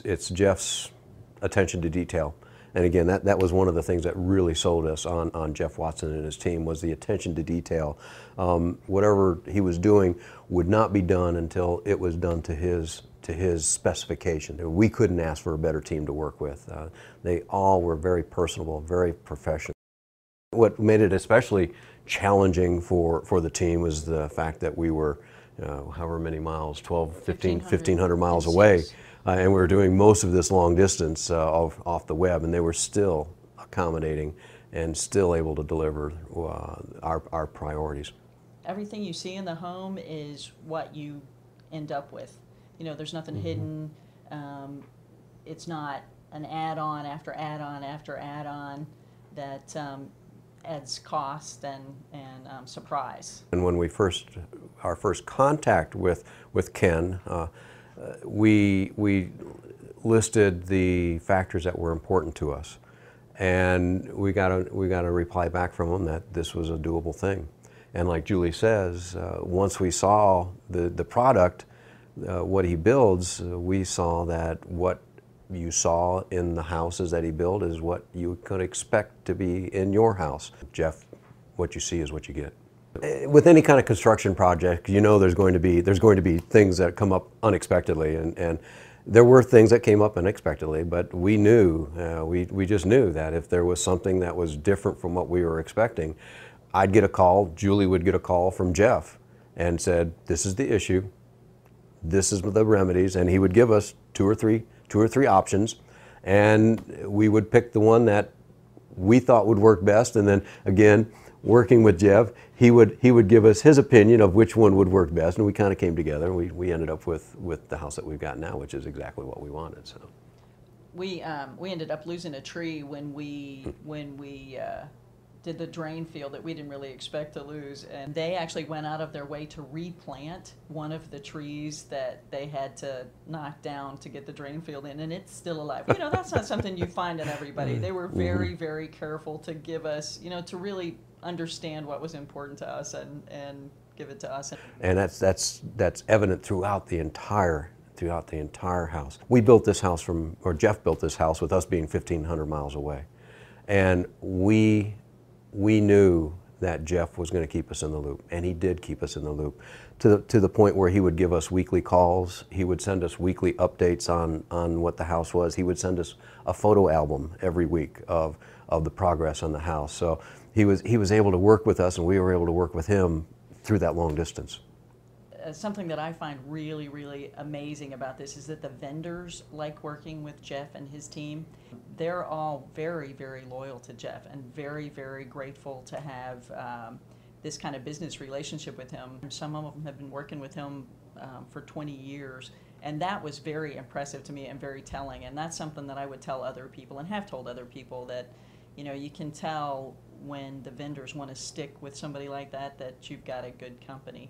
It's Jeff's attention to detail. And again, that was one of the things that really sold us on Jeff Watson and his team, was the attention to detail. Whatever he was doing would not be done until it was done to his specification. We couldn't ask for a better team to work with. They all were very personable, very professional. What made it especially challenging for the team was the fact that we were however many miles, 1,500 miles away. And we were doing most of this long distance off the web, and they were still accommodating and still able to deliver our priorities. Everything you see in the home is what you end up with. You know, there's nothing hidden. It's not an add-on after add-on after add-on that adds cost and surprise. And when our first contact with Ken, we listed the factors that were important to us, and we got a reply back from him that this was a doable thing. And like Julie says, once we saw the product, what he builds, we saw that what you saw in the houses that he built is what you could expect to be in your house. Jeff, what you see is what you get. With any kind of construction project, you know there's going to be things that come up unexpectedly, and there were things that came up unexpectedly, but we knew, we just knew that if there was something that was different from what we were expecting, I'd get a call, Julie would get a call from Jeff and said, this is the issue, this is the remedies, and he would give us two or three options, and we would pick the one that we thought would work best, and then again, working with Jeff, he would give us his opinion of which one would work best, and we kind of came together, and we ended up with the house that we've got now, which is exactly what we wanted. So we ended up losing a tree when we did the drain field that we didn't really expect to lose, and they actually went out of their way to replant one of the trees that they had to knock down to get the drain field in, and it's still alive. You know, that's not something you find in everybody. They were very, very careful to give us, you know, to really understand what was important to us and give it to us. And that's evident throughout the entire house. We built this house Jeff built this house with us being 1,500 miles away, and we knew that Jeff was going to keep us in the loop, and he did keep us in the loop to the point where he would give us weekly calls. He would send us weekly updates on what the house was. He would send us a photo album every week of the progress on the house. So he was able to work with us, and we were able to work with him through that long distance. Something that I find really, really amazing about this is that the vendors like working with Jeff and his team. They're all very, very loyal to Jeff and very, very grateful to have this kind of business relationship with him. Some of them have been working with him for 20 years, and that was very impressive to me and very telling, and that's something that I would tell other people and have told other people, that, you know, you can tell when the vendors want to stick with somebody like that you've got a good company.